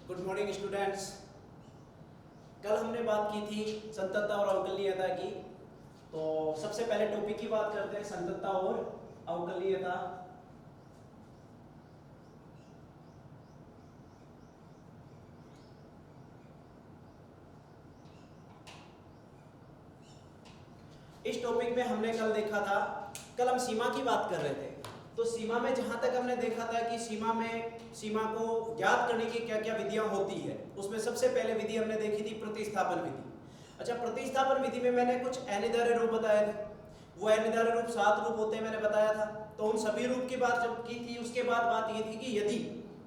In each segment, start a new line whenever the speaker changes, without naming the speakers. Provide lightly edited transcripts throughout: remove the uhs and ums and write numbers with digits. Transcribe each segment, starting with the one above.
Good morning students. कल हमने बात की थी संततता और अवकलनीयता की। तो सबसे पहले टॉपिक की बात करते हैं, संततता और अवकलनीयता। इस टॉपिक में हमने कल देखा था, कल हम सीमा की बात कर रहे थे। तो सीमा में जहां तक हमने देखा था कि सीमा को ज्ञात करने की क्या क्या विधियां होती है, उसमें सबसे पहले विधि हमने देखी थी प्रतिस्थापन विधि। अच्छा, प्रतिस्थापन विधि में मैंने कुछ अनिर्धारित रूप बताए थे। वो अनिर्धारित रूप 7 रूप होते हैं, मैंने बताया था। तो उन सभी रूप की बात जब की थी, उसके बाद बात ये थी कि यदि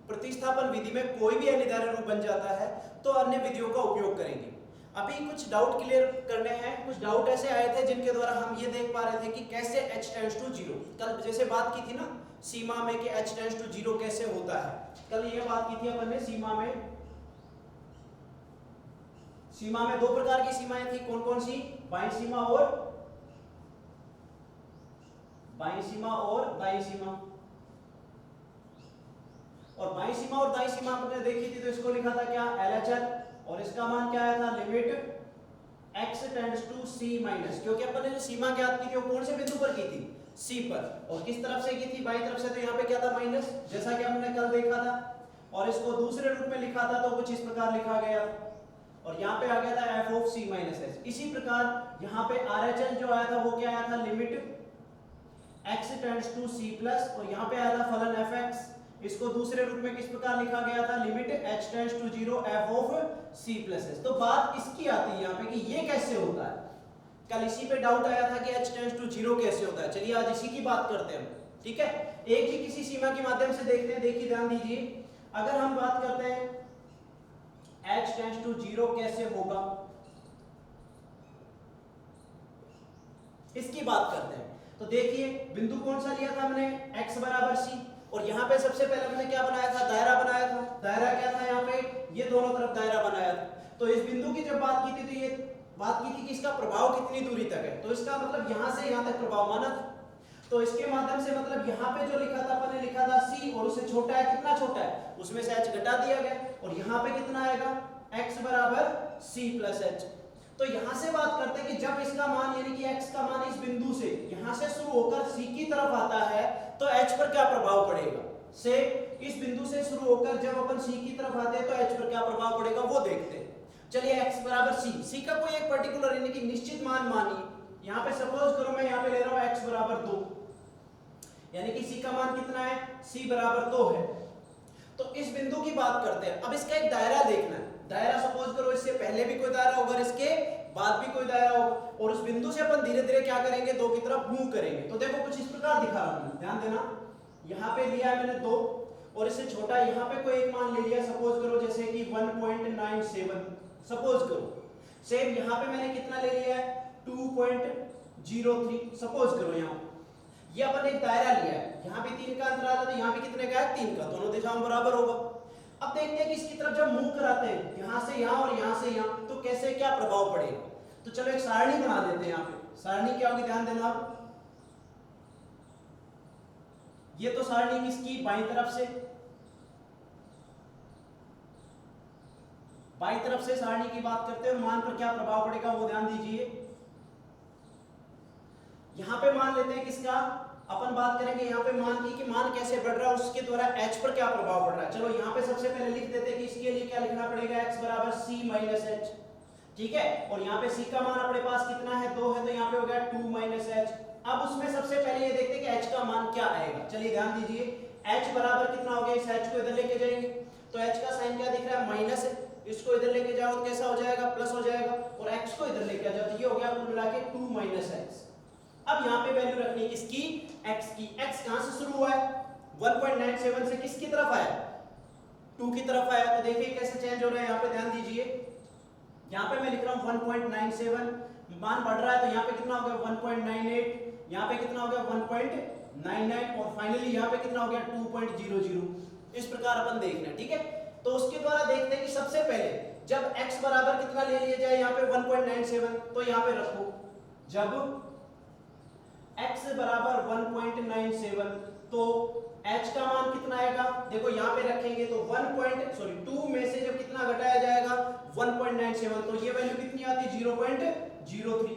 प्रतिस्थापन विधि में कोई भी अनिर्धारित रूप बन जाता है तो अन्य विधियों का उपयोग करेंगे। अभी कुछ डाउट क्लियर करने हैं। कुछ डाउट ऐसे आए थे जिनके द्वारा हम ये देख पा रहे थे कि कैसे h टेंड्स टू 0, कल जैसे बात की थी ना सीमा में कि h टेंड्स टू 0 कैसे होता है। कल ये बात की थी अपन ने। सीमा में दो प्रकार की सीमाएं थी। कौन कौन सी? बाईं सीमा और दाईं सीमा। और बाईं सीमा और दाईं सीमा आपने देखी थी, तो इसको लिखा था क्या? LHL। और इसका मान क्या आया था? Limit x tends to c minus, क्योंकि अपन ने जो सीमा ज्ञात की थी वो कौन से बिंदु पर की थी? c पर। और किस तरफ से की थी? बाईं तरफ से। तो यहाँ पे क्या था? माइनस, जैसा कि हमने कल देखा था। और इसको दूसरे रूप में लिखा था तो कुछ इस प्रकार लिखा गया, और यहाँ पे आ गया था f of c minus h। इसी प्रकार यहाँ पे RHL जो आया था वो क्या आया था? Limit x tends to c plus, और यहाँ पे आया था फलन fx। इसको दूसरे रूप में किस प्रकार लिखा गया था? Limit h tends to 0 f of c plus h। तो बात इसकी आती है यहाँ पे कि ये कैसे होता है। कल इसी पे डाउट आया था कि h टेंड्स टू 0 कैसे होता है। चलिए आज इसी की बात करते हैं, ठीक है। एक ही किसी सीमा के माध्यम से देखते हैं। देखिए ध्यान दीजिए, अगर हम बात करते हैं h टेंड्स टू 0 कैसे होगा, इसकी बात करते हैं। तो देखिए बिंदु कौन सा लिया था हमने? x बराबर c। और यहाँ पे सबसे पहले हमने क्या बनाया था? दायरा बनाया था। दायरा क्या था यहाँ पे? ये दोनों तरफ दायरा बनाया था। तो इस बिंदु की जब बात की थी तो ये बात की थी कि इसका प्रभाव कितनी दूरी तक है। तो इसका मतलब यहाँ से यहाँ तक प्रभाव माना था। तो इसके माध्यम से मतलब यहाँ पे जो लिखा था अपन ने लिखा था c, और उससे छोटा है। कितना छोटा है? उसमें से h घटा दिया गया, और यहाँ पे कितना आएगा? x बराबर c प्लस h। तो यहां से बात करते हैं कि जब इसका मान यानी कि x का मान इस बिंदु से यहां से शुरू होकर c की तरफ आता है तो h पर क्या प्रभाव पड़ेगा। से इस बिंदु से शुरू होकर जब अपन c की तरफ आते हैं तो h पर क्या प्रभाव पड़ेगा वो देखते हैं। चलिए x बराबर c का कोई एक पर्टिकुलर यानी कि निश्चित मान मानिए। यहां पे सपोज करो मैं यहां पे ले रहा हूं x बराबर 2, यानी कि c का मान कितना है? c बराबर 2 है। तो इस बिंदु की बात करते हैं। अब इसका एक दायरा देखना है। दायरा सपोज करो इससे पहले भी कोई दायरा होगा, इसके बाद भी कोई दायरा होगा, और उस बिंदु से अपन धीरे धीरे क्या करेंगे? 2 की तरफ मूव करेंगे। तो देखो कुछ इस प्रकार दिखा रहा हूं, ध्यान देना। यहाँ पे लिया है मैंने 2, और इससे छोटा यहाँ पे कोई एक मान ले लिया, सपोज करो जैसे कि 1.97 सपोज करो। सेम यहाँ पे मैंने कितना ले लिया है? 2.03 सपोज करो। यहाँ ये अपन एक दायरा लिया है, यहाँ भी 3 का अंतराल है, तो यहाँ भी कितने का है? 3 का। दोनों दिशाओं बराबर होगा। अब देखते हैं कि इसकी तरफ जब मूव कराते हैं यहाँ से यहाँ और यहाँ से यहाँ, तो कैसे क्या प्रभाव पड़ेगा। तो चलो एक सारणी बना देते हैं। यहाँ पे सारणी क्या होगी? ध्यान देना। ये तो सारणी किसकी? बाईं तरफ से। बाईं तरफ से सारणी की बात करते हैं। मान पर क्या प्रभाव पड़ेगा वो ध्यान दीजिए। यहां पे मान लेते हैं किसका? अपन बात करेंगे यहाँ पे मान की कि मान कैसे बढ़ रहा है, उसके द्वारा h पर क्या प्रभाव पड़ रहा है। चलो यहाँ पे सबसे पहले लिख देते हैं कि इसके लिए क्या लिखना पड़ेगा? x बराबर c माइनस h, ठीक है। और यहाँ पे c का मान अपने पास कितना है? 2 है, तो यहाँ पे हो गया 2 माइनस h। अब उसमें सबसे पहले ये देखते हैं कि h का मान क्या आएगा। चलिए ध्यान दीजिए, h बराबर कितना हो गया? इस h को इधर लेके जाएंगे तो h का साइन क्या दिख रहा है? माइनस है। इसको इधर लेके जाओ तो कैसा हो जाएगा? प्लस हो जाएगा। और x को इधर लेके जाओ तो ये हो गया कुल मिला के 2 माइनस x। अब यहाँ पे वैल्यू रखनी है किसकी? x की। x कहां से शुरू हुआ है? 1.97 से किसकी तरफ आया? 2 की तरफ आया। तो देखिए कैसे चेंज हो रहा है। यहाँ पे ध्यान दीजिए, यहाँ पे मैं लिख रहा हूँ 1.97, मान बढ़ रहा है तो यहाँ पे कितना हो गया? 1.98, यहाँ पे कितना हो गया? 1.99, और फाइनली यहाँ पे कितना हो गया? 2.00। इस प्रकार अपन देख रहे हैं, ठीक है। तो उसके द्वारा देखते हैं कि सबसे पहले जब x बराबर कितना ले लिया जाए? यहाँ पे 1.97, तो यहाँ पे रखो जब x बराबर 1.97 तो h का मान आएगा, देखो यहाँ पे रखेंगे तो 2 में से जब कितना घटाया जाएगा 1.97, तो ये वैल्यू कितनी आती है 0.03।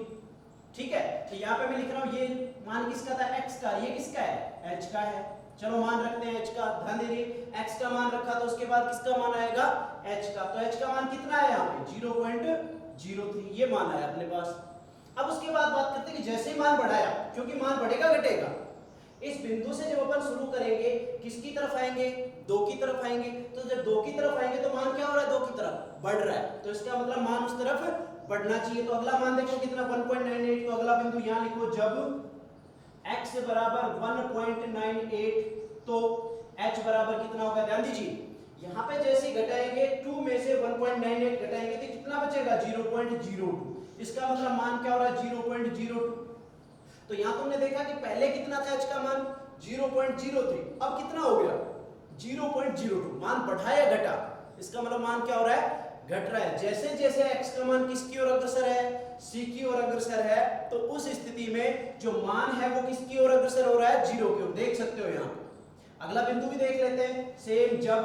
ठीक है, तो यहाँ पे मैं लिख रहा हूँ ये मान किसका था x का, ये किसका है h का है। चलो मान रखते हैं h का, ध्यान दीजिए x का मान रखा तो उसके बाद किसका मान आएगा h का, तो h का मान कितना है यहाँ पे 0.03, ये मान आया अपने पास। अब उसके बाद बात करते हैं कि जैसे ही मान बढ़ाया, क्योंकि मान बढ़ेगा घटेगा, इस बिंदु से जब अपन शुरू करेंगे किसकी तरफ आएंगे 2 की तरफ आएंगे, तो जब 2 की तरफ आएंगे तो मान क्या हो रहा है 2 की तरफ बढ़ रहा है, तो इसका मतलब मान उस तरफ बढ़ना चाहिए। तो अगला मान देखो कितना 1.98, तो अगला बिंदु यहाँ लिखो जब x बराबर 1.98 तो h बराबर कितना होगा, ध्यान दीजिए यहाँ पे जैसे ही घटाएंगे 2 में से 1.98 घटाएंगे तो कितना बचेगा 0.02, इसका मतलब मान क्या हो रहा है 0.02। तो यहाँ तुमने देखा कि पहले कितना था h का मान 0.03, अब कितना हो गया 0.02, मान बढ़ाया घटा, इसका मतलब मान क्या हो रहा है घट रहा है। जैसे जैसे x का मान किसकी ओर अग्रसर है c की ओर अग्रसर है, तो उस स्थिति में जो मान है वो किसकी ओर अग्रसर हो रहा है 0 की ओर, देख सकते हो यहाँ पे। अगला बिंदु भी देख लेते हैं, सेम जब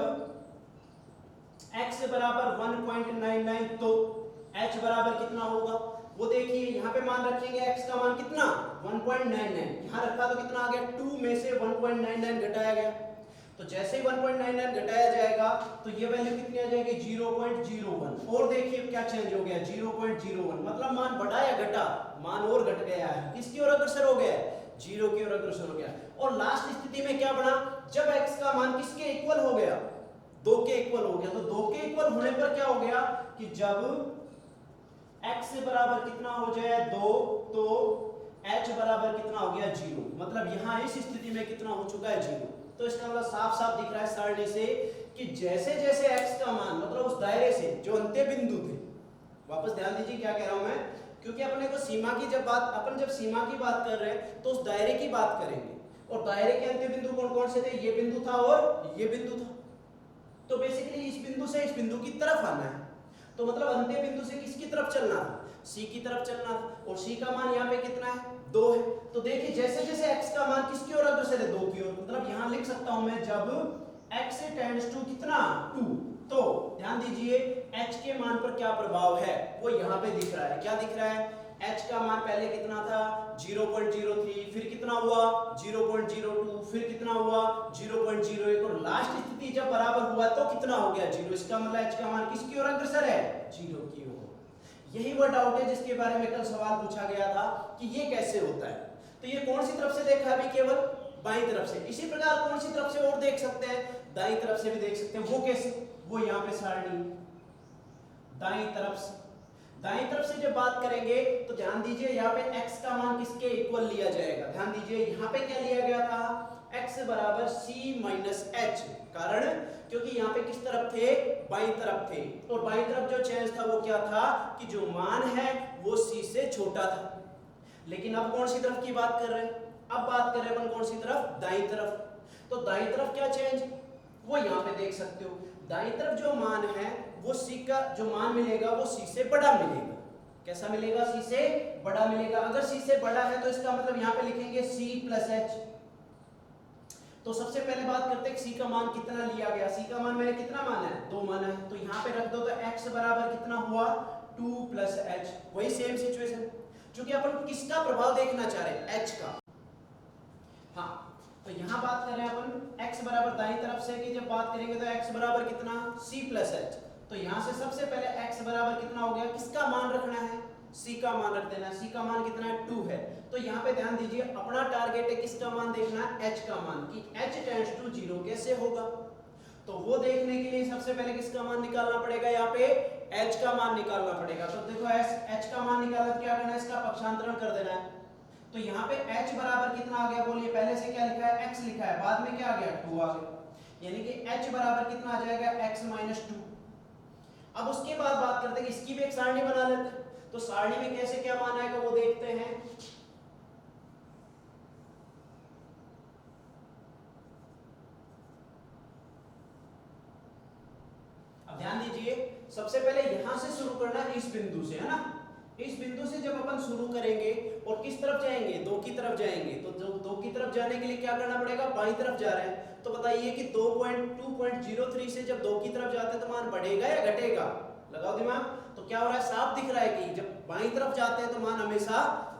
x बराबर 1.99 तो h बराबर कितना होगा, वो देखिए यहाँ पे मान रखेंगे x का मान कितना 1.99, यहाँ रखा तो कितना आ गया 2 में से 1.99 घटाया गया, तो जैसे ही 1.99 घटाया जाएगा तो ये वैल्यू कितनी आ जाएगी 0.01, और देखिए क्या चेंज हो गया 0.01, मतलब मान बढ़ा या घटा, मान और घट गया है, किसकी ओर अग्रसर हो गया है 0 की ओर अग्रसर हो गया। और लास्ट स्थिति में क्या बना, जब x का मान किसके इक्वल हो गया 2 के इक्वल हो गया, तो 2 के इक्वल होने पर क्या हो गया कि जब x बराबर कितना हो जाए 2 तो h बराबर कितना हो गया 0, मतलब यहाँ इस स्थिति में कितना हो चुका है 0। तो इसका मतलब साफ साफ दिख रहा है सारणी से कि जैसे जैसे x का मान मतलब उस दायरे से जो अंत्य बिंदु थे, वापस ध्यान दीजिए क्या कह रहा हूं मैं, क्योंकि अपने को सीमा की जब सीमा की बात कर रहे हैं तो उस दायरे की बात करेंगे, और दायरे के अंत्य बिंदु कौन कौन से थे, ये बिंदु था और ये बिंदु था, तो बेसिकली इस बिंदु से इस बिंदु की तरफ आना है, तो मतलब अंत्य बिंदु से किसकी तरफ चलना था C की तरफ चलना था, और C का मान यहाँ पे कितना है 2 है। तो देखिए जैसे जैसे x का मान किसकी ओर अग्रसर है 2 की ओर, मतलब यहाँ लिख सकता हूं मैं जब x टेंड्स टू कितना 2, तो ध्यान दीजिए h के मान पर क्या प्रभाव है वो यहाँ पे दिख रहा है, क्या दिख रहा है h का मान पहले कितना था 0.03, फिर कितना हुआ 0.02, फिर कितना हुआ 0.01, और लास्ट स्थिति जब बराबर हुआ तो कितना हो गया 0, इसका मतलब h का मान किसकी ओर अग्रसर है 0 की ओर। यही वो डाउट है जिसके बारे में कल सवाल पूछा गया था कि ये कैसे होता है, तो ये कौन सी तरफ से देखा अभी केवल बाईं तरफ से, इसी प्रकार कौन सी तरफ से और देख सकते हैं दाईं तरफ से भी देख सकते हैं, वो कैसे, वो यहाँ पे सारणी दाईं तरफ से जब बात करेंगे तो ध्यान दीजिए यहाँ पे x का मान किसके इक्वल लिया जाएगा, ध्यान दीजिए यहाँ पे क्या लिया गया था x बराबर c माइनस h, कारण क्योंकि यहाँ पे किस तरफ थे बाईं तरफ थे, और बाईं तरफ जो चेंज था वो क्या था कि जो मान है वो c से छोटा था। लेकिन अब कौन सी तरफ की बात कर रहे हैं, अब बात कर रहे हैं अपन कौन सी तरफ दाईं तरफ, तो दाईं तरफ क्या चेंज वो यहाँ पे देख सकते हो, दाईं तरफ जो मान है वो c का जो मान मिलेगा वो c से बड़ा मिलेगा, कैसा मिलेगा c से बड़ा मिलेगा, अगर c से बड़ा है तो इसका मतलब यहाँ पे लिखेंगे c प्लस h। तो सबसे पहले बात करते हैं c का मान कितना लिया गया, c का मान मैंने कितना माना है 2 माना है, तो यहाँ पे रख दो तो x बराबर कितना हुआ 2 प्लस h, वही सेम सिचुएशन, क्योंकि अपन किसका प्रभाव देखना चाह रहे हैं h का। हाँ तो यहाँ बात कर रहे हैं अपन x बराबर दाईं तरफ से कि जब बात करेंगे तो x बराबर कितना c प्लस h, तो यहाँ से सबसे पहले x बराबर कितना हो गया, किसका मान रखना है c का मान रख देना है, c का मान कितना है 2 है, तो यहाँ पे ध्यान दीजिए अपना टारगेट है किसका मान देखना है h का मान, कि h टेंड्स टू 0 कैसे होगा, तो वो देखने के लिए सबसे पहले किसका मान निकालना पड़ेगा, यहाँ पे h का मान निकालना पड़ेगा। तो देखो h का मान निकालना क्या करना है, इसका पक्षांतरण कर देना है, तो यहाँ पे h बराबर कितना आ गया बोलिए, पहले से क्या लिखा है x लिखा है, बाद में क्या आ गया 2 आ गया, यानी कि h बराबर कितना आ जाएगा x माइनस 2। अब उसके बाद बात करते हैं कि इसकी भी एक सारणी बना लेते हैं, तो सारणी में कैसे क्या मान आएगा वो देखते हैं। अब ध्यान दीजिए सबसे पहले यहां से शुरू करना है इस बिंदु से, है ना, इस बिंदु से जब अपन शुरू करेंगे और किस तरफ जाएंगे, 2 की तरफ जाएंगे। तो जो 2 की तरफ जाने के लिए क्या करना पड़ेगा, बाईं तरफ जा रहे हैं। तो बताइए कि 2.03 से जब 2 की तरफ जाते हैं तो मान बढ़ेगा या घटेगा, लगाओ दिमाग। तो क्या हो रहा है, साफ दिख रहा है कि जब बाईं तरफ जाते हैं तो मान हमेशा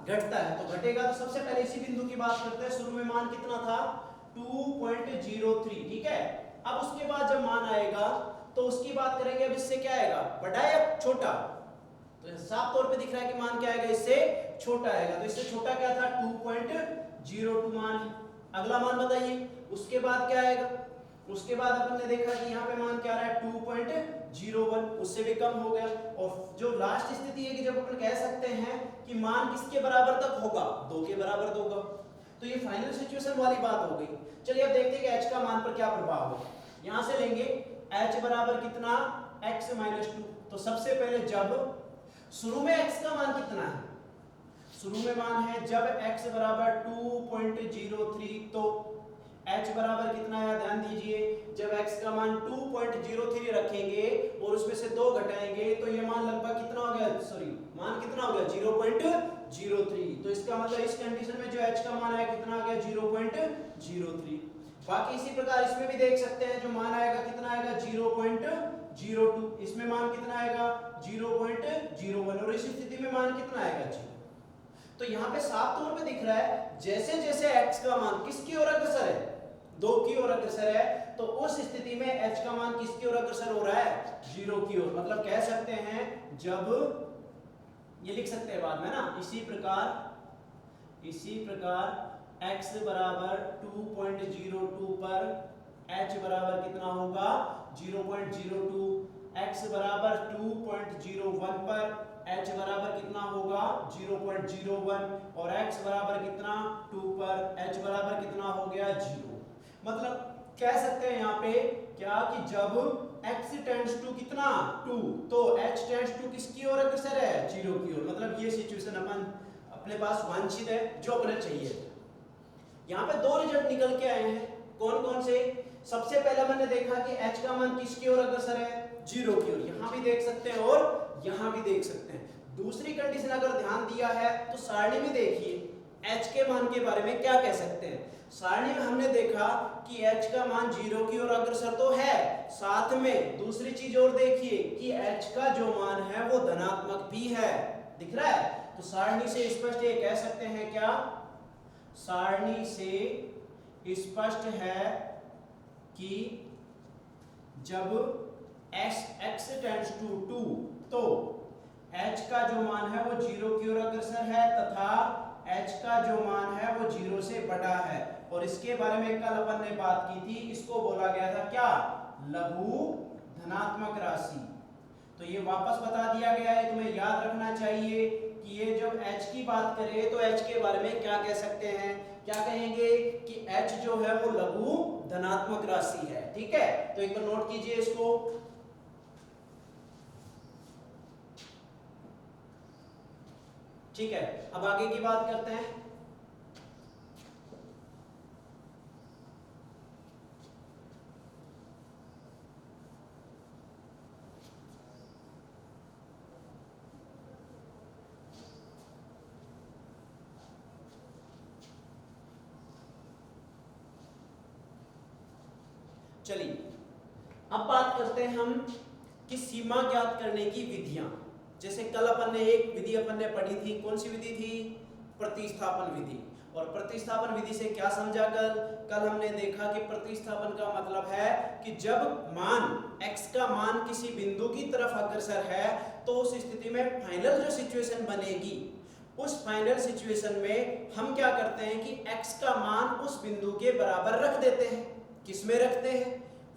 घटता है, तो घटेगा। तो सबसे पहले इसी बिंदु की बात करते हैं। शुरू में मान कितना था, 2.03, ठीक है। अब उसके बाद जब मान आएगा तो उसकी बात करेंगे, अब इससे क्या आएगा, बड़ा या छोटा। तो साफ तौर पे दिख रहा है कि मान क्या आएगा, इससे छोटा आएगा। तो इससे छोटा क्या था, 2.02 मान। अगला मान बताइए, उसके बाद क्या आएगा। उसके बाद अपन ने देखा कि यहाँ पे मान क्या आ रहा है, 2.01, उससे भी कम हो गया। और जो लास्ट स्थिति है कि जब अपन कह सकते हैं कि मान किसके बराबर तक होगा, 2 के बराबर होगा। तो ये फाइनल सिचुएशन वाली बात हो गई। चलिए अब देखते हैं कि h का मान पर क्या प्रभाव होगा। यहां से लेंगे h बराबर कितना, x - 2। तो सबसे पहले जब शुरू में x का मान कितना है, शुरू में मान है जब x बराबर 2.03, तो h बराबर कितना है, ध्यान दीजिए। जब x का मान 2.03 रखेंगे और उसमें से 2 घटाएंगे तो ये मान लगभग कितना हो गया, सॉरी मान कितना हो गया, 0.03। तो इसका मतलब इस कंडीशन में जो h का मान है कितना आ गया, 0.03। बाकी इसी प्रकार इसमें भी देख सकते हैं, जो मान आएगा कितना आएगा, 0.02। इसमें मान कितना आएगा, 0.01। और इस स्थिति में मान कितना आएगा, 0। तो यहाँ पे साफ तौर पे दिख रहा है जैसे जैसे x का मान किसकी ओर अग्रसर है, 2 की ओर अग्रसर है, तो उस स्थिति में h का मान किसकी ओर अग्रसर हो रहा है, 0 की ओर। मतलब कह सकते हैं, जब ये लिख सकते हैं बाद में ना, इसी प्रकार x बराबर 2.02 पर h बराबर कितना होगा, 0.02। x बराबर 2.01 पर h बराबर कितना होगा, 0.01। और x बराबर कितना, 2 पर h बराबर कितना हो गया, 0। मतलब कह सकते हैं यहाँ पे क्या कि जब x टेंड्स टू कितना, 2, तो h टेंड्स टू किसकी ओर अग्रसर है, 0 की ओर। मतलब ये सिचुएशन अपन अपने पास वांछित है, जो अपने चाहिए। यहाँ पे 2 रिजल्ट निकल के आए हैं, कौन कौन से। सबसे पहला मैंने देखा कि h का मान किसकी ओर अग्रसर है, 0 की ओर। यहाँ भी देख सकते हैं और यहाँ भी देख सकते हैं। दूसरी कंडीशन अगर ध्यान दिया है तो सारणी में देखिए h के मान के बारे में क्या कह सकते हैं। सारणी में हमने देखा कि h का मान 0 की ओर अग्रसर तो है, साथ में दूसरी चीज और देखिए कि h का जो मान है वो धनात्मक भी है, दिख रहा है। तो सारणी से स्पष्ट ये कह सकते हैं, क्या सारणी से स्पष्ट है कि जब x टेंड्स टू 2, तो h का जो मान है वो 0 की ओर अग्रसर है तथा h का जो मान है वो 0 से बड़ा है। और इसके बारे में कल अपन ने बात की थी, इसको बोला गया था क्या, लघु धनात्मक राशि। तो ये वापस बता दिया गया है, तुम्हें याद रखना चाहिए कि ये जब h की बात करें तो h के बारे में क्या कह सकते हैं, क्या कहेंगे कि h जो है वो लघु धनात्मक राशि है, ठीक है। तो एक बार नोट कीजिए इसको। ठीक है, अब आगे की बात करते हैं। चलिए अब बात करते हैं हम कि सीमा ज्ञात करने की विधियां। जैसे कल अपन ने एक विधि अपन ने पढ़ी थी, कौन सी विधि थी, प्रतिस्थापन विधि। और प्रतिस्थापन विधि से क्या समझा, कल हमने देखा कि प्रतिस्थापन का मतलब है कि जब मान x का मान किसी बिंदु की तरफ अग्रसर है तो उस स्थिति में फाइनल जो सिचुएशन बनेगी, उस फाइनल सिचुएशन में हम क्या करते हैं कि x का मान उस बिंदु के बराबर रख देते हैं। किस में रखते हैं,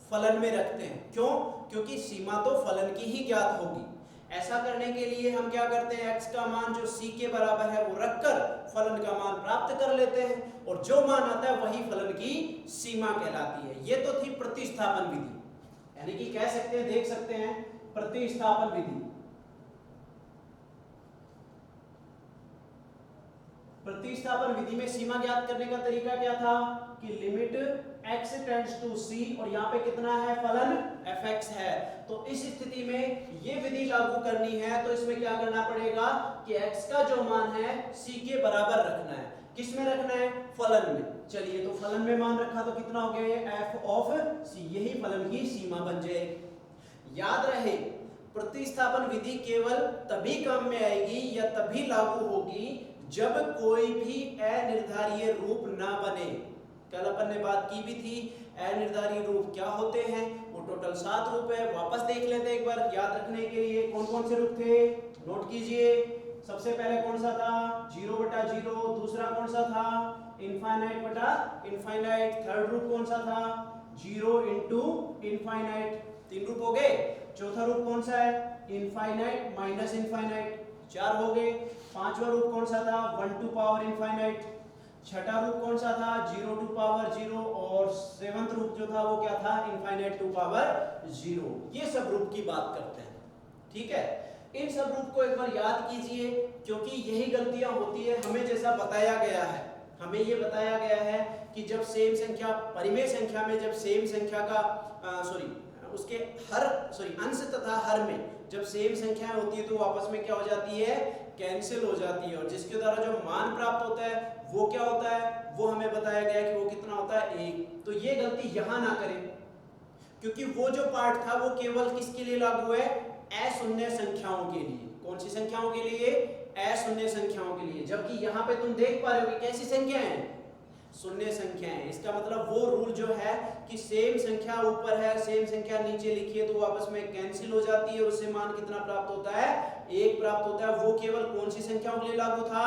फलन में रखते हैं। क्यों, क्योंकि सीमा तो फलन की ही ज्ञात होगी। ऐसा करने के लिए हम क्या करते हैं, x का मान जो c के बराबर है वो रखकर फलन का मान प्राप्त कर लेते हैं, और जो मान आता है वही फलन की सीमा कहलाती है। ये तो थी प्रतिस्थापन विधि, यानी कि कह सकते हैं, देख सकते हैं, प्रतिस्थापन विधि। प्रतिस्थापन विधि में सीमा ज्ञात करने का तरीका क्या था कि limit x tends to c और यहाँ पे कितना है फलन fx है। तो इस स्थिति में ये विधि लागू करनी है तो इसमें क्या करना पड़ेगा कि x का जो मान है c के बराबर रखना है। किस में रखना है? फलन में। चलिए तो फलन में मान रखा तो कितना हो गया f ऑफ c, यही फलन की सीमा बन जाएगी। याद रहे प्रतिस्थापन विधि केवल तभी काम में आएगी या तभी लागू होगी जब कोई भी अनिर्धारीय रूप ना बने। कल अपन ने बात की भी थी अनिर्धारीय रूप क्या होते हैं, वो टोटल 7 रूप है। वापस देख लेते हैं एक बार याद रखने के लिए कौन कौन से रूप थे, नोट कीजिए। सबसे पहले कौन सा था 0/0, दूसरा कौन सा था इनफाइनाइट बटा इनफाइनाइट, थर्ड रूप कौन सा था 0 इंटू इनफाइनाइट, 3 रूप हो गए। चौथा रूप कौन सा है इनफाइनाइट माइनस इनफाइनाइट, 4 हो गए। पांचवा रूप कौन सा था 1 टू पावर इनफाइनाइट, छठा रूप कौन सा था 0 टू पावर 0 और 7वां रूप जो था वो क्या था इनफाइनाइट टू पावर 0। ये सब रूप की बात करते हैं, ठीक है। इन सब रूप को एक बार याद कीजिए क्योंकि यही गलतियां होती है। हमें जैसा बताया गया है, हमें ये बताया गया है कि जब सेम संख्या परिमेय संख्या में जब सेम संख्या का उसके अंश तथा हर में जब सेम संख्याएं होती है तो आपस में क्या हो जाती है कैंसिल हो जाती है और जिसके द्वारा जो मान प्राप्त होता है वो क्या होता है, वो हमें बताया गया कि वो कितना होता है 1। तो ये गलती यहां ना करें क्योंकि वो जो पार्ट था वो केवल किसके लिए लागू है अशून्य संख्याओं के लिए। कौन सी संख्याओं के लिए? अशून्य संख्याओं के लिए। जबकि यहाँ पे तुम देख पा रहे हो कि कैसी संख्या है शून्य संख्या है। इसका मतलब वो रूल जो है कि सेम संख्या ऊपर है सेम संख्या नीचे लिखी है तो आपस में कैंसिल हो जाती है और उससे मान कितना प्राप्त होता है 1 प्राप्त होता है। वो केवल कौन सी संख्याओं के लिए लागू था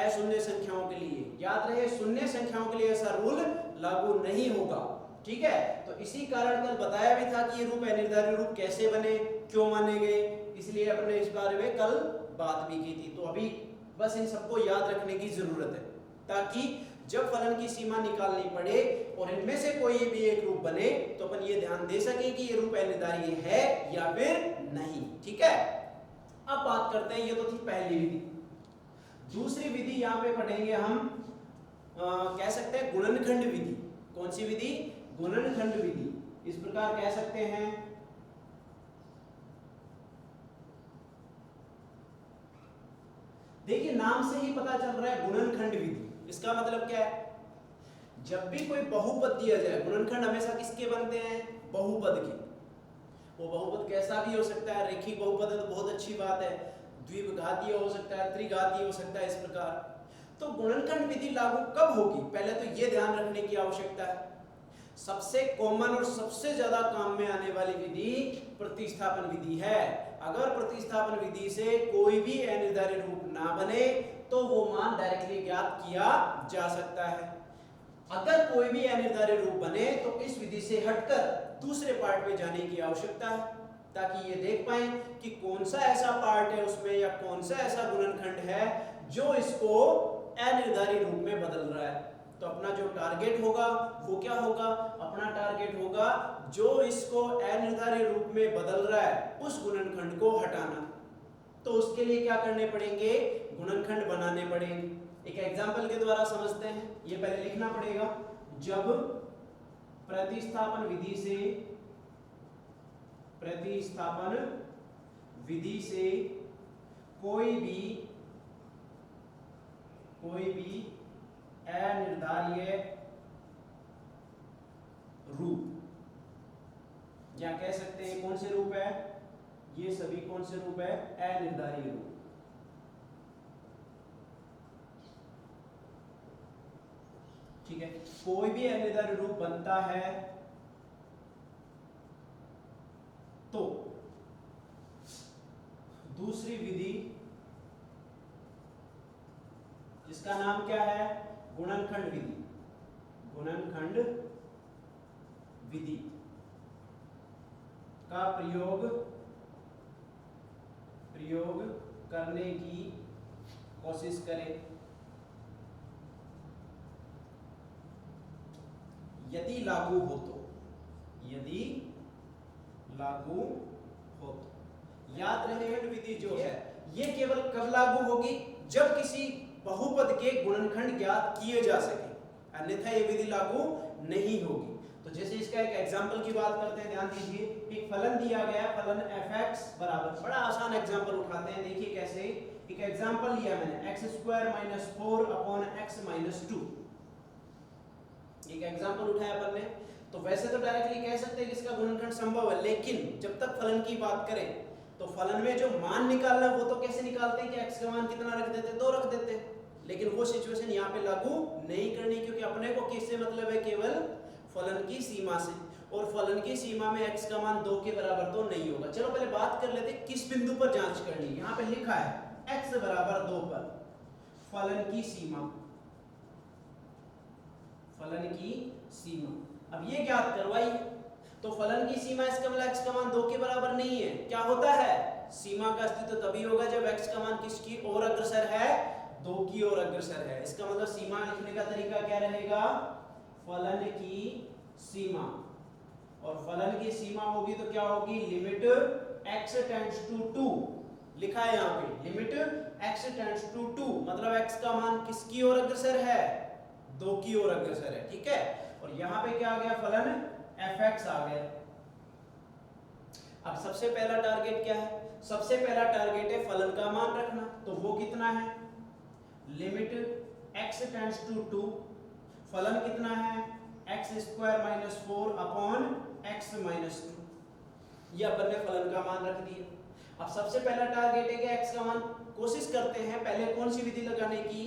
अशून्य संख्याओं के लिए। याद रहे शून्य संख्याओं के लिए ऐसा रूल लागू नहीं होगा, ठीक है। तो इसी कारण कल बताया भी था कि ये रूप अनिर्धारित रूप कैसे बने, क्यों माने गए, इसलिए अपने इस बारे में कल बात भी की थी। तो अभी बस इन सबको याद रखने की जरूरत है ताकि जब फलन की सीमा निकालनी पड़े और इनमें से कोई भी एक रूप बने तो अपन ये ध्यान दे सके कि ये रूप अनिर्धारीय है या फिर नहीं, ठीक है। अब बात करते हैं, ये तो थी पहली विधि। दूसरी विधि यहाँ पे पढ़ेंगे हम कह सकते हैं गुणनखंड विधि। कौन सी विधि? गुणनखंड विधि। इस प्रकार कह सकते हैं देखिए नाम से ही पता चल रहा है गुणनखंड विधि। इसका मतलब क्या है? जब भी कोई बहुपद दिया जाए, गुणनखंड हमेशा किसके बनते हैं बहुपद के। वो बहुपद कैसा भी हो सकता है, रेखिक बहुपद है तो बहुत अच्छी बात है, द्विघातीय हो सकता है, त्रिघातीय हो सकता है, इस प्रकार। तो गुणनखंड विधि लागू कब होगी पहले तो ये ध्यान रखने की आवश्यकता है। सबसे कॉमन और सबसे ज्यादा काम में आने वाली विधि प्रतिस्थापन विधि है। अगर प्रतिस्थापन विधि से कोई भी अनिर्धारित रूप ना बने तो वो मान डायरेक्टली ज्ञात किया जा सकता है। अगर कोई भी अनिर्धारित रूप बने तो इस विधि से हटकर दूसरे पार्ट में जाने की आवश्यकता है ताकि ये देख पाए कि कौन सा ऐसा पार्ट है उसमें या कौन सा ऐसा गुणनखंड है जो इसको अनिर्धारित रूप में बदल रहा है। तो अपना जो टारगेट होगा वो क्या होगा? अपना टारगेट होगा जो इसको अनिर्धारित रूप में बदल रहा है उस गुणनखंड को हटाना। तो उसके लिए क्या करने पड़ेंगे? गुणनखंड बनाने पड़ेंगे। एक एग्जांपल के द्वारा समझते हैं। ये पहले लिखना पड़ेगा, जब प्रतिस्थापन विधि से कोई भी अनिर्धारीय रूप, या कह सकते हैं कौन से रूप है ये सभी, कौन से रूप है अनिर्धारीय रूप। ठीक है, कोई भी अनिर्धारित रूप बनता है तो दूसरी विधि जिसका नाम क्या है गुणनखंड विधि, गुणनखंड विधि का प्रयोग करने की कोशिश करें। यदि लागू हो तो, याद रहे विधि जो है ये केवल कब लागू होगी? जब किसी बहुपद के गुणनखंड ज्ञात किए जा सके, अन्यथा ये विधि लागू नहीं होगी। तो जैसे इसका एक एग्जांपल की बात करते हैं, ध्यान दीजिए, एक फलन दिया गया, फलन fx बराबर, बड़ा आसान एग्जांपल उठाते हैं, देखिए कैसे। एक एग्जांपल लिया मैंने x² - 4 अपॉन x - 2, एक एग्जांपल उठाया अपन ने। तो वैसे तो डायरेक्टली कह सकते हैं कि इसका गुणनखंड संभव है, लेकिन जब तक फलन की बात करें तो फलन में जो मान निकालना वो तो कैसे निकालते हैं कि x का मान कितना रख देते, 2 रख देते, लेकिन वो सिचुएशन यहाँ पे लागू नहीं करनी, क्योंकि अपने को किससे मतलब है, केवल फलन की सीमा से, और फलन की सीमा में x का मान 2 के बराबर तो नहीं होगा। चलो पहले बात कर लेते किस बिंदु पर जांच करनी है। यहाँ पे लिखा है x बराबर 2 पर फलन की सीमा, फलन की सीमा। अब ये ज्ञात करवाइए, तो फलन की सीमा, इसका मतलब x का मान 2 के बराबर नहीं है। क्या होता है, सीमा का अस्तित्व तभी होगा जब x का मान किसकी ओर अग्रसर है, 2 की ओर अग्रसर है। इसका मतलब सीमा लिखने का तरीका क्या रहेगा, फलन की सीमा, और फलन की सीमा होगी तो क्या होगी, लिमिट x टेंड्स टू 2, लिखा है यहाँ पे लिमिट x टेंड्स टू 2, मतलब x का मान किसकी ओर अग्रसर है, 2 की ओर अग्रसर है, ठीक है। और यहाँ पे क्या आ गया, फलन fx आ गया। अब सबसे पहला टारगेट क्या है, सबसे पहला टारगेट है फलन का मान रखना, तो वो कितना है, लिमिट x टेंड्स टू 2, फलन कितना है, x² - 4 अपॉन x - 2, ये अपन ने फलन का मान रख दिया। अब सबसे पहला टारगेट है कि x का मान, कोशिश करते हैं पहले कौन सी विधि लगाने की,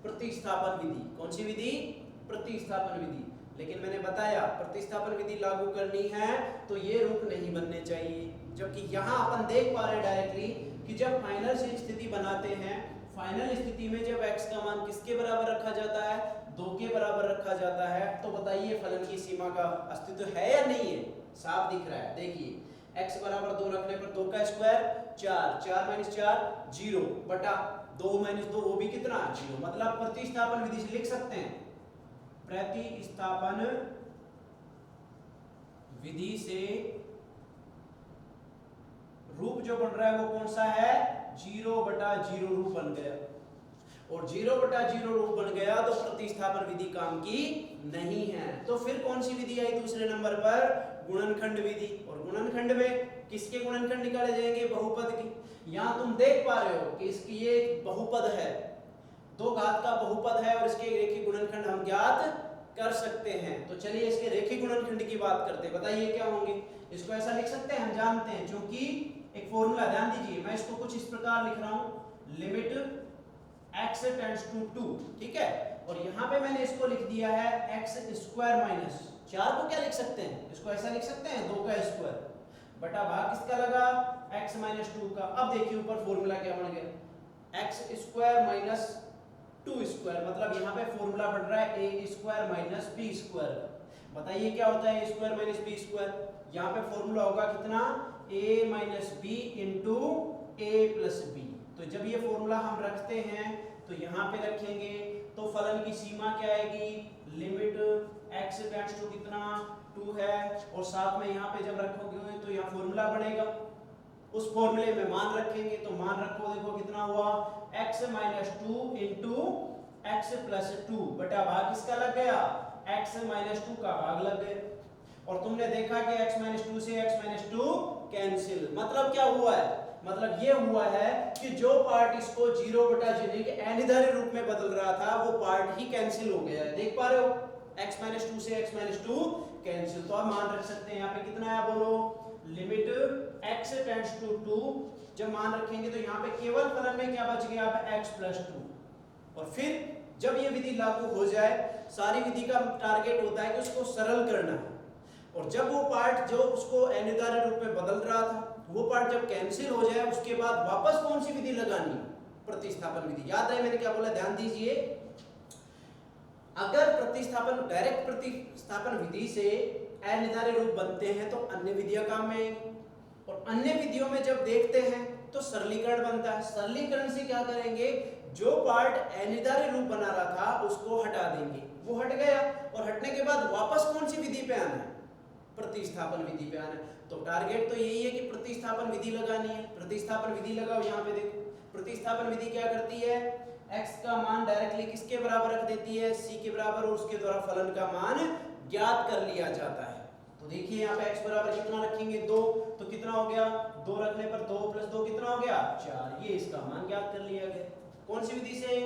प्रतिस्थापन विधि। कौन सी विधि, प्रतिस्थापन विधि। लेकिन मैंने बताया प्रतिस्थापन विधि लागू करनी है तो ये रूप नहीं बनने चाहिए, जबकि यहाँ अपन देख पा रहे हैं डायरेक्टली कि जब फाइनल स्थिति बनाते हैं, फाइनल स्थिति में जब x का मान किसके बराबर रखा जाता है, 2 के बराबर रखा जाता है, तो बताइए फलन की सीमा का अस्तित्व है या नहीं है, साफ दिख रहा है। देखिए x बराबर 2 रखने पर 2 का स्क्वायर 4, 4 - 4 0 बटा 2 - 2 वो भी कितना 0, मतलब प्रतिस्थापन विधि से लिख सकते हैं, प्रतिस्थापन विधि से रूप जो बन रहा है वो कौन सा है, 0/0 रूप बन गया, और 0/0 रूप बन गया तो प्रतिस्थापन विधि काम की नहीं है। तो फिर कौन सी विधि आई दूसरे नंबर पर, गुणनखंड विधि। और गुणनखंड में किसके गुणनखंड निकाले जाएंगे, बहुपद की। यहां तुम देख पा रहे हो कि इसकी ये बहुपद है, 2 घात का बहुपद है, और इसके रेखीय गुणनखंड हम ज्ञात कर सकते हैं। तो चलिए इसके रेखीय गुणनखंड की बात करते हैं, बताइए क्या होंगे। इसको ऐसा लिख सकते हैं, हम जानते हैं, क्योंकि एक फॉर्मूला, ध्यान दीजिए, मैं इसको कुछ इस प्रकार लिख रहा हूं, लिमिट x टेंड्स टू 2, ठीक है। और यहाँ पे मैंने इसको लिख दिया है x² - 4 को क्या लिख सकते हैं, इसको ऐसा लिख सकते हैं, 2 का स्क्वायर बटा भाग किसका लगा, x - 2 का। अब देखिए ऊपर फॉर्मूला क्या बन गया, x² - 2², मतलब यहाँ पे फॉर्मूला बन रहा है a² - b²। बताइए क्या होता है a² - b², यहाँ पे फॉर्मूला होगा कितना, a - b into a + b। तो जब ये फॉर्मूला हम रखते हैं तो यहाँ पे रखेंगे तो फलन की सीमा क्या आएगी, लिमिट x टेंड्स टू कितना 2 है, और साथ में यहाँ पे जब रखोगे तो यहाँ फॉर्मूला बनेगा, उस फॉर्मूले में मान रखेंगे, तो मान रखो, देखो कितना हुआ, x - 2 इंटू x + 2 बटा भाग किसका लग गया, x - 2 का भाग लग गया। और तुमने देखा कि x - 2 से x - 2 कैंसिल, मतलब क्या हुआ है, मतलब ये हुआ है कि जो पार्ट इसको 0/0 के अनिर्धारित रूप में बदल रहा था वो पार्ट ही कैंसिल हो गया है, देख पा रहे हो, x - 2 से x - 2 कैंसिल। तो आप मान रख सकते हैं यहाँ पे कितना है, बोलो, लिमिट x टेंड्स टू 2, जब मान रखेंगे तो यहाँ पे केवल फलन में क्या बच गया, x + 2। और फिर जब ये विधि लागू हो जाए, सारी विधि का टारगेट होता है कि उसको सरल करना है, और जब वो पार्ट जो उसको अनिर्धारित रूप में बदल रहा था वो पार्ट जब कैंसिल हो जाए, उसके बाद वापस कौन सी विधि लगानी, प्रतिस्थापन विधि। याद है मैंने क्या बोला, ध्यान दीजिए, अगर प्रतिस्थापन, डायरेक्ट प्रतिस्थापन विधि से अनिर्धारित रूप बनते हैं तो अन्य विधियां काम में आएंगी, और अन्य विधियों में जब देखते हैं तो सरलीकरण बनता है। सरलीकरण से क्या करेंगे, जो पार्ट अनिर्धारित रूप बना रहा था उसको हटा देंगे, वो हट गया, और हटने के बाद वापस कौन सी विधि पे आना है, प्रतिस्थापन विधि पे आना है। तो टारगेट तो यही है कि प्रतिस्थापन विधि लगानी है। प्रतिस्थापन विधि लगाओ, यहाँ पे देखो प्रतिस्थापन विधि क्या करती है, x का मान डायरेक्टली किसके बराबर रख देती है, c के बराबर, और उसके द्वारा फलन का मान ज्ञात कर लिया जाता है। तो देखिए यहाँ पे x बराबर कितना रखेंगे 2, तो कितना हो गया, 2 रखने पर 2 + 2 कितना हो गया 4, ये इसका मान ज्ञात कर लिया गया। कौन सी विधि से,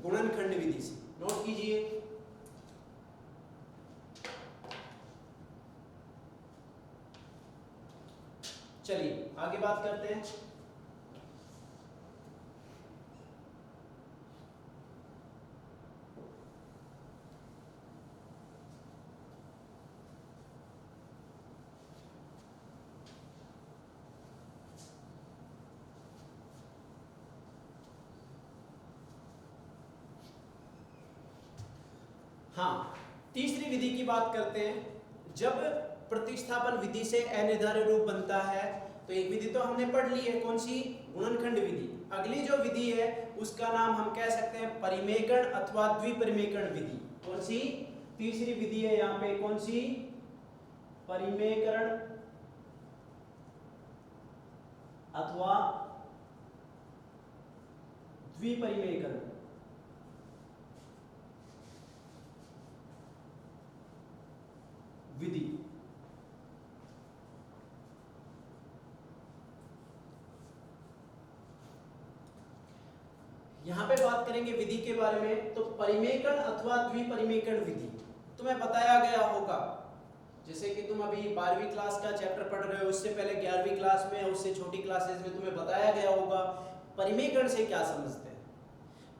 गुणनखंड विधि से। नोट कीजिए। चलिए आगे बात करते हैं। हाँ, तीसरी विधि की बात करते हैं। जब प्रतिस्थापन विधि से अनिर्धारित रूप बनता है, तो एक विधि तो हमने पढ़ ली है, कौन सी, गुणनखंड विधि। अगली जो विधि है उसका नाम हम कह सकते हैं परिमेकरण अथवा द्विपरिमेकरण विधि। कौन सी, तीसरी विधि है यहाँ पे, कौन सी, परिमेकरण अथवा द्विपरिमेकरण विधि। यहां पे बात करेंगे विधि के बारे में। तो परिमेकरण अथवा द्विपरिमेकरण विधि तुम्हें बताया गया होगा, जैसे कि तुम अभी 12वीं क्लास का चैप्टर पढ़ रहे हो, उससे पहले 11वीं क्लास में, उससे छोटी क्लासेस में तुम्हें बताया गया होगा परिमेकरण से क्या समझते हैं।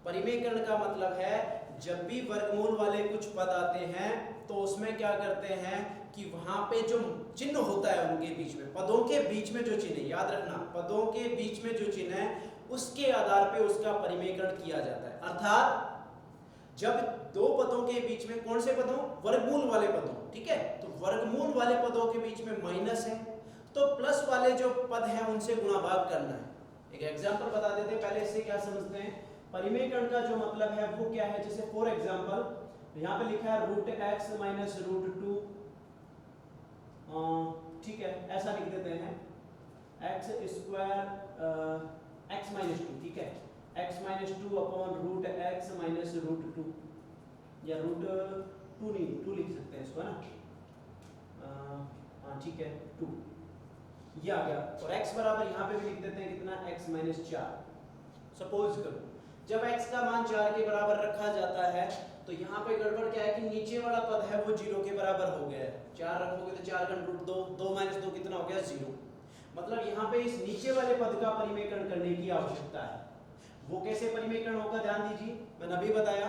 परिमेकरण का मतलब है जब भी वर्गमूल वाले कुछ पद आते हैं तो उसमें क्या करते हैं कि वहां पे जो चिन्ह होता है उनके बीच में, पदों के बीच में जो चिन्ह है, याद रखना पदों के बीच में जो चिन्ह है उसके आधार पे उसका परिमेकरण किया जाता है। अर्थात जब दो पदों के बीच में, कौन से पदों, वर्गमूल वाले पदों, ठीक है, तो वर्गमूल वाले पदों के बीच में माइनस है तो प्लस वाले जो पद हैं उनसे गुणा भाग करना है। एक एग्जांपल बता देते हैं पहले, इससे क्या समझते हैं। परिमेकरण का जो मतलब है वो क्या है, जैसे फॉर एग्जांपल यहाँ पे लिखा है √x - √2, ठीक है, ऐसा लिख देते हैं x² x - 2, ठीक है, x - 2 √x - √2, या √2 नहीं, 2 लिख सकते हैं इसको, है ना, हाँ ठीक है 2, ये आ गया। और x बराबर यहाँ पे भी लिख देते हैं कितना, x - 4। सपोज करो जब x का मान 4 के बराबर रखा जाता है तो यहाँ पे गड़बड़ क्या है कि नीचे वाला पद है वो 0 के बराबर हो गया है। 4 रखोगे तो 4 का √2, 2 - 2 कितना हो गया 0। मतलब यहाँ पे इस नीचे वाले पद का परिमेकरण करने की आवश्यकता है। वो कैसे परिमेकरण होगा, ध्यान दीजिए, मैंने अभी बताया।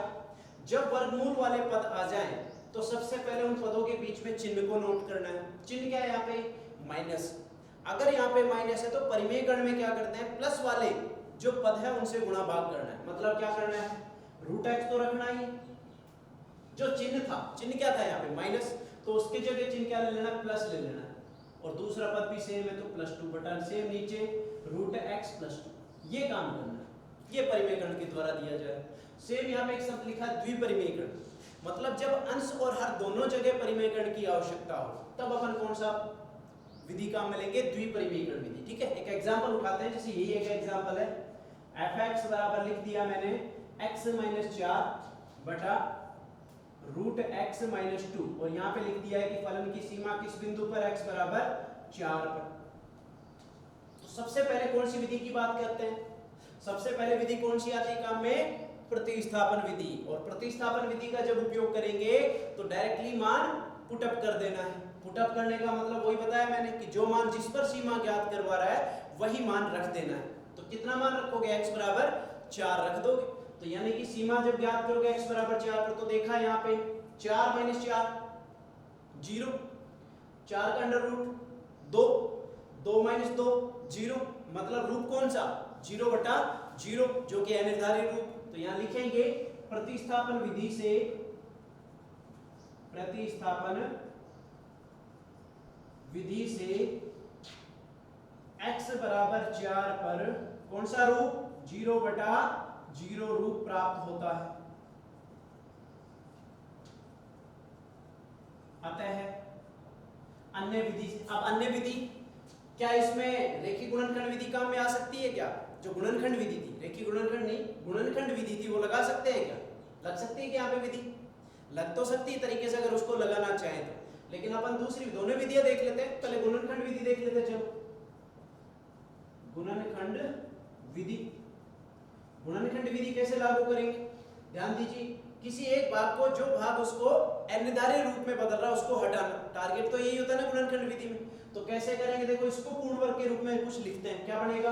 जब वर्गमूल वाले पद आ जाएं तो सबसे पहले उन पदों के बीच में चिन्ह को नोट करना है। चिन्ह क्या है यहाँ पे, माइनस। अगर यहाँ पे माइनस है तो परिमेकरण में क्या करते हैं, प्लस वाले जो पद है उनसे गुणा भाग करना है। मतलब क्या करना है, √x तो रखना ही, जो चिन्ह था, चिन्ह क्या था यहाँ पे माइनस, तो उसके जगह चिन्ह क्या ले लेना, प्लस ले लेना है। और दूसरा पद भी सेम है तो +2 बटा सेम नीचे √x + 2, ये काम करना है। ये परिमेकरण के द्वारा दिया जाए। सेम यहाँ पे एक शब्द लिखा है द्विपरिमेकरण, मतलब जब अंश और हर दोनों जगह परिमेकरण की आवश्यकता हो तब अपन कौन सा विधि काम में लेंगे, द्विपरिमेकरण विधि। ठीक है, एक एग्जांपल उठाते हैं, जैसे यही एक एग्जांपल है, fx बराबर लिख दिया मैंने x - 4 बटा √x - 2, और यहाँ पे लिख दिया है कि फलन की सीमा किस बिंदु पर, x बराबर 4 पर। तो सबसे पहले कौन सी विधि की बात करते हैं, सबसे पहले विधि कौन सी आती है काम में, प्रतिस्थापन विधि। और प्रतिस्थापन विधि का जब उपयोग करेंगे तो डायरेक्टली मान पुटअप कर देना है। पुटअप करने का मतलब वही बताया मैंने कि जो मान जिस पर सीमा ज्ञात करवा रहा है वही मान रख देना है। तो कितना मान रखोगे, x बराबर 4 रख दोगे। तो यानी कि सीमा जब ज्ञात करोगे x बराबर 4 पर, तो देखा यहाँ पे 4 - 4 0, 4 का अंडर रूट 2, 2 - 2 0, मतलब रूप कौन सा, 0 बटा 0, जो कि अनिर्धारित रूप। तो यहां लिखेंगे प्रतिस्थापन विधि से, प्रतिस्थापन विधि से x बराबर 4 पर कौन सा रूप, 0 बटा 0 रूप प्राप्त होता है। अतः अन्य विधि, अब अन्य विधि क्या इसमें रेखीय गुणनखंड विधि काम में आ सकती है क्या, जो गुणनखंड विधि थी, रेखीय गुणनखंड नहीं, गुणनखंड विधि थी, वो लगा सकते हैं क्या? लग सकती है कि यहाँ पे विधि लग तो सकती है तरीके से अगर उसको लगाना चाहे तो, लेकिन अपन दूसरी दोनों विधियां देख लेते हैं। पहले गुणनखंड विधि देख लेते हैं। चलो गुणनखंड विधि, गुणनखंड विधि कैसे लागू करेंगे? ध्यान दीजिए, किसी एक भाग को, जो भाग उसको अनिर्धारित रूप में बदल रहा है उसको हटाना, टारगेट तो यही होता है ना गुणनखंड विधि में। तो कैसे करेंगे? देखो इसको पूर्ण वर्ग के रूप में कुछ लिखते हैं, क्या बनेगा?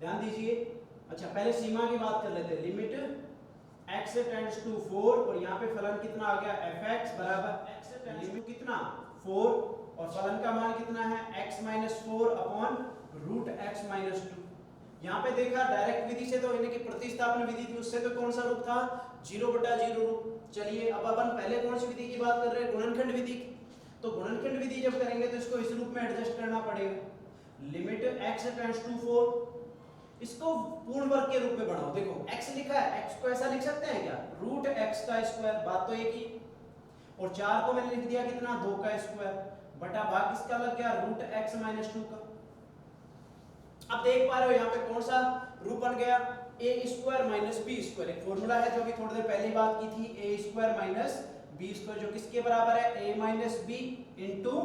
ध्यान दीजिए। अच्छा पहले सीमा की बात कर लेते हैं। लिमिट x टेंड्स टू 4 और यहाँ पे फलन कितना आ गया? fx बराबर x टेंड्स टू कितना 4 और फलन का मान कितना है? x minus 4 upon root x minus 2। यहाँ पे देखा डायरेक्ट विधि से तो यानी कि प्रतिस्थापन विधि थी, उससे तो कौन सा रूप था? 0/0 रूप। चलिए अब अपन पहले कौन सी विधि की बात कर रहे हैं? गुणनखंड विधि की। तो गुणनखंड विधि जब करेंगे तो इसको इस रूप में एडजस्ट करना पड़ेगा। लिमिट x टेंड्स टू 4, इसको पूर्ण वर्ग के रूप में बढ़ाओ। देखो x लिखा है, x को ऐसा लिख सकते हैं क्या? रूट x का स्क्वायर, बात तो एक ही। और 4 को मैंने लिख दिया कितना? 2 का स्क्वायर बटा भाग किसका लग गया? रूट x माइनस 2 का। अब देख पा रहे हो यहाँ पे कौन सा रूप बन गया? a square minus B square. एक फॉर्मूला है जो अभी थोड़ी देर पहले बात की थी, a square minus B square, जो किसके बराबर है? a minus B into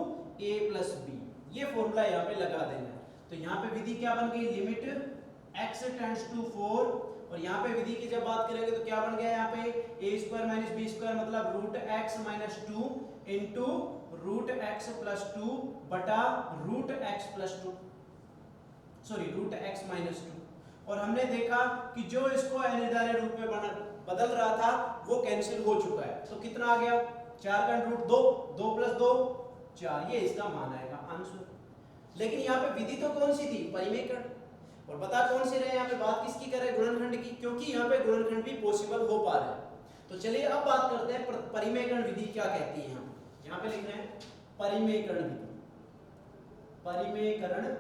a plus B. ये फॉर्मूला यहाँ पे लगा देना है। तो यहाँ पे विधि क्या बन गई? लिमिट x टेंड्स टू 4 और यहाँ पे विधि की जब बात करेंगे तो क्या बन गया यहाँ पे? a square minus B square मतलब root x minus 2 into root x plus 2 बटा root x plus 2, sorry root x minus 2। और हमने देखा कि जो इसको अनिर्धारित रूप में बदल रहा था वो कैंसिल हो चुका है। तो कितना आ गया? 4 का रूट 2, 2 प्लस 2 4, ये इसका मान आएगा आंसर। लेकिन यहाँ पे विधि तो कौन सी थी? परिमेयकरण। और बता कौन सी रहे? यहाँ पे बात किसकी कर रहे हैं? गुणनखंड की, क्योंकि यहाँ पे गुणनखंड भी पॉसिबल हो पा रहा है। तो चलिए अब बात करते हैं परिमेयकरण विधि क्या कहती है। यहाँ पे लिख रहे हैं परिमेयकरण विधि। परिमेयकरण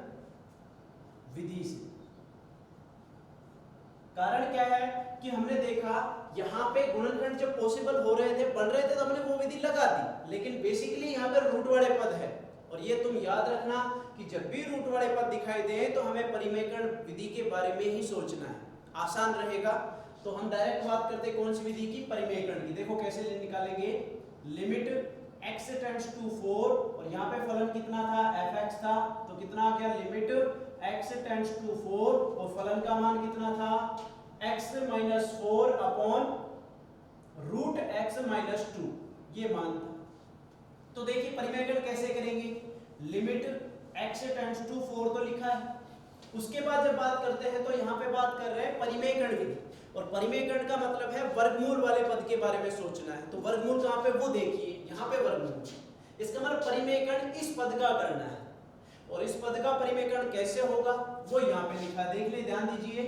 विधि से कारण क्या है कि हमने देखा यहाँ पे गुणनखंड जब पॉसिबल हो रहे थे, बन रहे थे, तो हमने वो विधि लगा दी। लेकिन बेसिकली यहाँ पे रूट वाले पद है, और ये तुम याद रखना कि जब भी रूट वाले पद दिखाई दे तो हमें परिमेयकरण विधि के बारे में ही सोचना है, आसान रहेगा। तो हम डायरेक्ट बात करते हैं कौन सी विधि की? परिमेयकरण की। देखो कैसे निकालेंगे। लिमिट x टेंड्स टू 4 और यहाँ पे फलन कितना था? fx था, तो कितना आ गया? लिमिट x टेंड्स टू 4 और फलन का मान कितना था? x minus 4 upon root x minus 2, ये मान था। तो देखिए परिमेयकरण कैसे करेंगे। लिमिट x टेंड्स टू 4 तो लिखा है, उसके बाद जब बात करते हैं तो यहाँ पे बात कर रहे हैं परिमेयकरण विधि। और परिमेयकरण का मतलब है वर्गमूल वाले पद के बारे में सोचना है। तो वर्गमूल कहाँ पे? वो देखिए यहाँ पे वर्गमूल, इसका मतलब परिमेयकरण इस पद का करना है। और इस पद का परिमेयकरण कैसे होगा वो यहाँ पे लिखा है, देख ले, ध्यान दीजिए।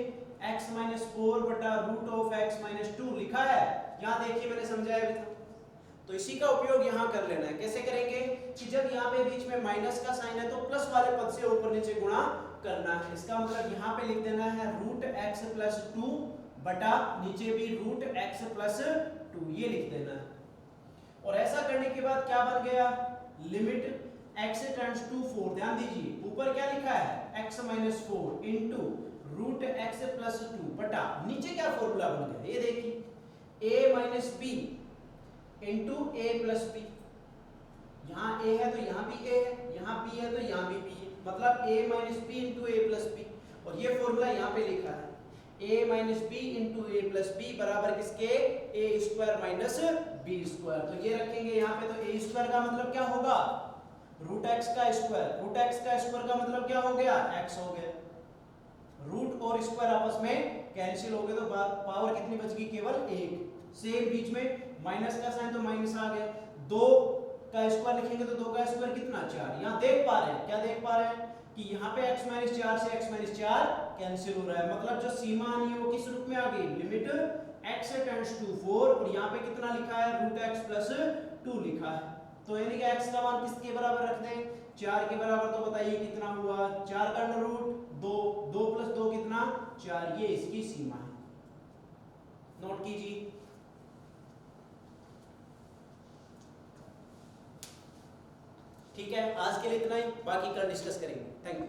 x माइनस 4 बटा रूट ऑफ x माइनस 2 लिखा है, यहाँ देखिए मैंने समझाया भी था। तो इसी का उपयोग यहाँ कर लेना है। कैसे करेंगे कि जब यहाँ पे बीच में माइनस का साइन है तो प्लस वाले पद से ऊपर नीचे गुणा करना है। इसका मतलब यहाँ पे लिख देना है रूट x प्लस 2 बटा नीचे भी रूट x प्लस 2, ये लिख देना है। और ऐसा करने के बाद क्या बन गया? लिमिट x टेंड्स टू 4, ध्यान दीजिए ऊपर क्या लिखा है? x minus 4 into root x plus 2 बटा नीचे क्या फॉर्मूला बन गया? ये देखिए a minus B into A plus B. यहाँ a है तो यहाँ भी a है, यहाँ b है तो यहाँ भी b है, मतलब a minus B into A plus B. और ये फॉर्मूला यहाँ पे लिखा है a minus B into A plus B बराबर किसके? A square minus B square. तो ये रखेंगे यहाँ पे, तो ए स्क्वायर का मतलब क्या होगा? रूट एक्स का स्क्वायर। रूट एक्स का स्क्वायर का मतलब क्या हो गया? एक्स हो गया। रूट और स्क्वायर आपस में कैंसिल हो गए तो पावर कितनी बच गई? केवल एक। सेम बीच में माइनस का साइन तो माइनस आ गया, 2 का स्क्वायर लिखेंगे तो 2 का स्क्वायर कितना? 4। यहाँ देख पा रहे हैं, क्या देख पा रहे हैं कि यहाँ पे x माइनस 4 से x माइनस 4 कैंसिल हो रहा है, मतलब जो सीमा आनी है वो किस रूप में आ गई? लिमिट x टेंड्स टू 4 और यहाँ पे कितना लिखा है? रूट x प्लस 2 लिखा है। तो यानी कि x का मान किसके बराबर रख दें? 4 के बराबर। तो बताइए कितना हुआ? 4 का अंडर रूट 2, 2 प्लस 2 कितना? 4, ये इसकी सीमा है, नोट कीजिए। ठीक है, आज के लिए इतना ही, बाकी कल डिस्कस करेंगे। Thank you.